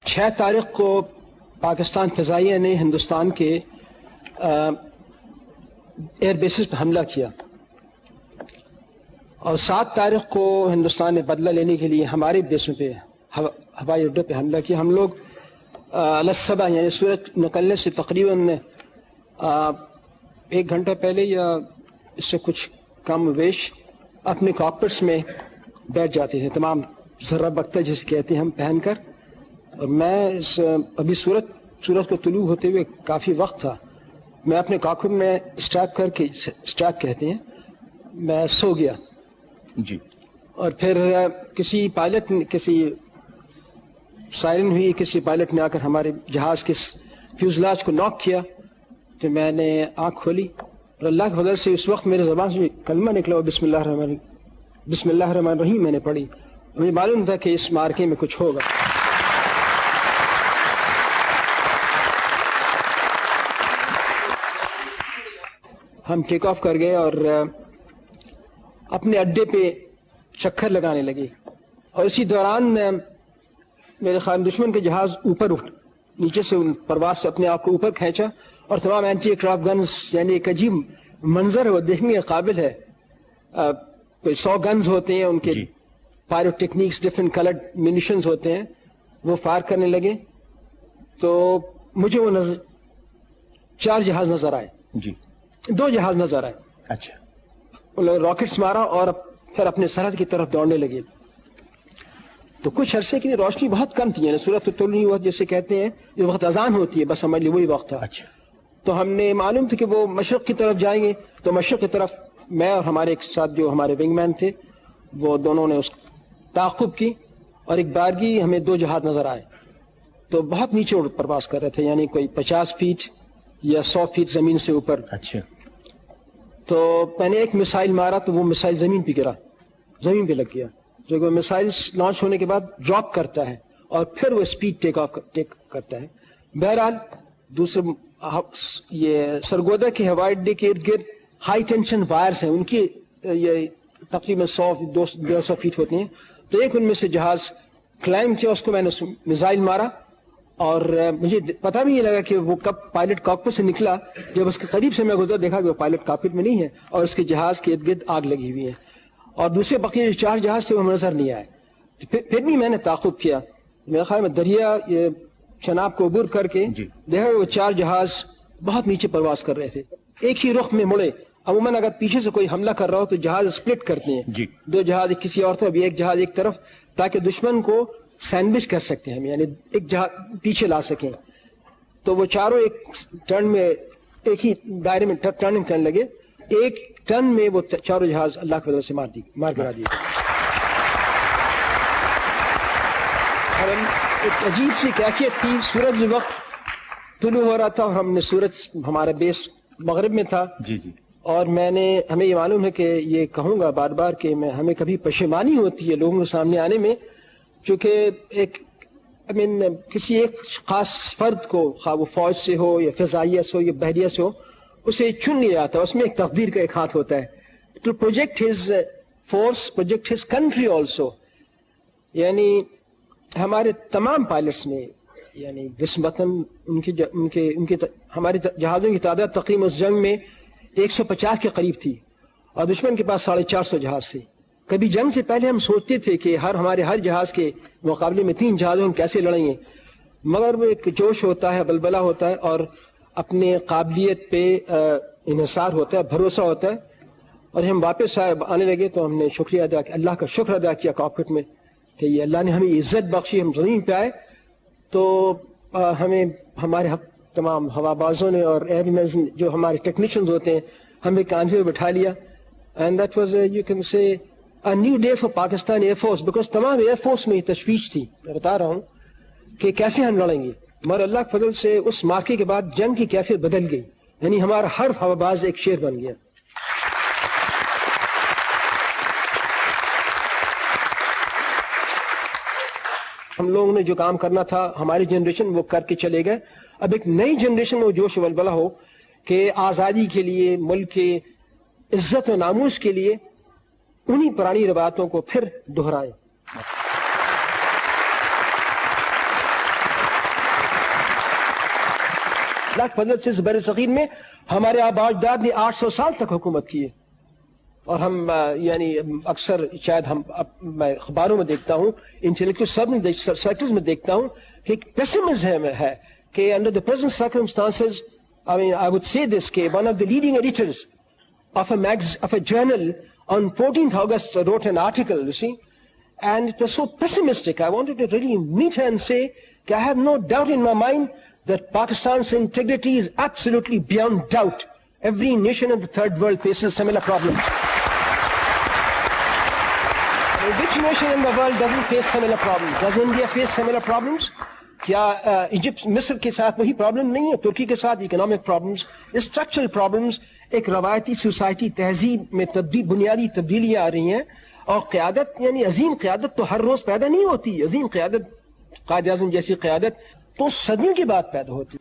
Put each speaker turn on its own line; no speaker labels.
6 تاریخ کو پاکستان فضائیہ نے ہندوستان کے ایئر بیسز پہ حملہ کیا اور 7 تاریخ کو ہندوستان نے بدلہ لینے کے لیے ہمارے بیسوں پہ ہوائی اڈوں پہ حملہ کیا. ہم لوگ الصبح یعنی سورج نکلنے سے تقریباً 1 گھنٹہ پہلے یا اس سے کچھ کم ویش اپنے کاکپٹس میں بیٹھ جاتے ہیں، تمام ذرہ بختہ جسے کہتے ہیں ہم پہن کر. اور میں ابھی سورج کو طلوع ہوتے ہوئے کافی وقت تھا، میں اپنے کاکپٹ میں اسٹریپ کر کے، اسٹریپ کہتے ہیں، میں سو گیا
جی.
اور پھر کسی پائلٹ نے، کسی سائرن ہوئی، کسی پائلٹ نے آ کر ہمارے جہاز کے فیوزلاج کو ناک کیا تو میں نے آنکھ کھولی اور اللہ کے فضل سے اس وقت میرے زبان سے کلمہ نکلا، بسم اللہ الرحمن الرحیم میں نے پڑھی. مجھے معلوم تھا کہ اس مارکے میں کچھ ہوگا. ہم ٹیک آف کر گئے اور اپنے اڈے پہ چکر لگانے لگے اور اسی دوران میرے خیال دشمن کے جہاز اوپر اٹھ، نیچے سے پرواز سے اپنے آپ کو اوپر کھینچا اور تمام اینٹی ایئرکرافٹ گنز، یعنی ایک عجیب منظر ہے، وہ دیکھنے کے قابل ہے. کوئی 100 گنز ہوتے ہیں ان کے، پائرو ٹیکنیکس، ڈفرنٹ کلرڈ منیشنز ہوتے ہیں، وہ فائر کرنے لگے تو مجھے وہ 4 جہاز نظر آئے
جی.
2 جہاز نظر آئے.
اچھا.
ان لوگوں راکٹس مارا اور پھر اپنے سرحد کی طرف دوڑنے لگے. تو کچھ عرصے کے لیے روشنی بہت کم تھی، یعنی سورج طلوع نہیں ہوا جیسے کہتے ہیں، یہ وقت اذان ہوتی ہے، بس ہمارے لیے وہی وقت تھا.
اچھا.
تو ہم نے معلوم تھا کہ وہ مشرق کی طرف جائیں گے، تو مشرق کی طرف میں اور ہمارے ایک ساتھ جو ہمارے ونگ مین تھے وہ دونوں نے اس تعاقب کی اور ایک بارگی ہمیں 2 جہاز نظر آئے تو بہت نیچے پرواز کر رہے تھے، یعنی کوئی 50 فیٹ یا 100 فیٹ زمین سے اوپر.
اچھا.
تو میں نے ایک میسائل مارا تو وہ میسائل زمین پہ گرا، زمین پہ لگ گیا. جو وہ میسائل لانچ ہونے کے بعد ڈراپ کرتا ہے اور پھر وہ اسپیڈ ٹیک کرتا ہے. بہرحال دوسرے یہ سرگودا کے ہوائی اڈے کے ارد گرد ہائی ٹینشن وائرز ہیں، ان کی یہ تقریباً 100-150 فیٹ ہوتی ہیں. تو ایک ان میں سے جہاز کلائم کیا، اس کو میں نے میزائل مارا اور مجھے پتہ بھی نہیں لگا کہ وہ کب پائلٹ کاکپٹ سے نکلا. جب اس کے قریب سے میں گزرا دیکھا کہ وہ پائلٹ کاکپٹ میں نہیں ہے اور اس کے جہاز کے ارد گرد آگ لگی ہوئی ہے اور دوسرے بقیہ جو 4 جہاز تھے وہ نظر نہیں آئے. پھر بھی میں نے تعاقب کیا، میرے خیال میں دریا یہ چناب کو عبور کر کے دیکھا وہ 4 جہاز بہت نیچے پرواز کر رہے تھے، ایک ہی رخ میں مڑے. عموماً اگر پیچھے سے کوئی حملہ کر رہا ہو تو جہاز سپلٹ کرتے ہیں، 2 جہاز ایک کسی اور طرف، ایک جہاز ایک طرف، تاکہ دشمن کو سینڈوچ کر سکتے ہیں ہم، یعنی ایک جہاز پیچھے لا سکیں. تو وہ چاروں ایک ٹرن میں، ایک ہی دائرے میں ٹرننگ کرنے لگے. ایک ٹرن میں وہ 4 جہاز اللہ کی وجہ سے مار گرا دیے. اور ایک عجیب سی کیفیت تھی، سورج وقت طلوع ہو رہا تھا اور ہم نے سورج، ہمارا بیس مغرب میں تھا.
جی جی. اور
ہمیں یہ معلوم ہے کہ یہ کہوں گا بار بار کہ ہمیں کبھی پشیمانی ہوتی ہے لوگوں کے سامنے آنے میں، چونکہ کسی ایک خاص فرد کو، خواہ وہ فوج سے ہو یا فضائیہ سے ہو یا بحریہ سے ہو، اسے چن لیا جاتا ہے، اس میں ایک تقدیر کا ایک ہاتھ ہوتا ہے. تو project his force, project his country also. یعنی ہمارے تمام پائلٹس نے، یعنی نسبتاً ہمارے جہازوں کی تعداد تقریباً اس جنگ میں 150 کے قریب تھی اور دشمن کے پاس 450 جہاز تھے. کبھی جنگ سے پہلے ہم سوچتے تھے کہ ہمارے ہر جہاز کے مقابلے میں 3 جہازوں ہم کیسے لڑیں گے، مگر وہ ایک جوش ہوتا ہے، بلبلہ ہوتا ہے اور اپنے قابلیت پہ انحصار ہوتا ہے، بھروسہ ہوتا ہے. اور ہم واپس آنے لگے تو ہم نے شکریہ ادا کیا، اللہ کا شکر ادا کیا کاکپٹ میں کہ یہ اللہ نے ہمیں عزت بخشی، ہم زمین پہ آئے. تو ہمیں ہمارے تمام ہوا بازوں نے اور ایئر مینز جو ہمارے ٹیکنیشینز ہوتے ہیں ہمیں کاندھے پہ بٹھا لیا. And that was you can say a new day for Pakistan Air Force, because تمام ایئر فورس میں یہ تشویش تھی، میں بتا رہا ہوں کہ کیسے ہم لڑیں گے. مگر اللہ کے فضل سے اس موقع کے بعد جنگ کی کیفیت بدل گئی، یعنی ہمارا ہر ہوا باز ایک شیر بن گیا. ہم لوگوں نے جو کام کرنا تھا ہماری جنریشن وہ کر کے چلے گئے. اب ایک نئی جنریشن میں جوش و ولولہ ہو کہ آزادی کے لیے، ملک کے عزت و ناموس کے لیے انہی پرانی روایتوں کو پھر دہرائیں. اللہ کی فضل سے بر صغیر میں ہمارے آباء اجداد نے 800 سال تک حکومت کی ہے. اور ہم یعنی اکثر شاید میں اخباروں میں دیکھتا ہوں, انٹلیکچوئل سرکلز میں دیکھتا ہوں کہ ایک پیسمزم ہے کہ under the present circumstances, I mean, I would say this, کہ one of the leading editors of a journal on 14th August wrote an article, you see, and it was so pessimistic. I wanted to really meet her and say, I have no doubt in my mind that Pakistan's integrity is absolutely beyond doubt. Every nation in the third world faces similar problems. Which nation in the world doesn't face similar problems? Does India face similar problems? کیا Egypt مصر کے ساتھ وہی problem نہیں ہے؟ ترکی کے ساتھ economic problems, structural problems, ایک روایتی سوسائٹی تہذیب میں بنیادی تبدیلیاں آ رہی ہیں. اور قیادت یعنی عظیم قیادت تو ہر روز پیدا نہیں ہوتی. عظیم قیادت, قائد اعظم جیسی قیادت تو صدیوں کے بعد پیدا ہوتی.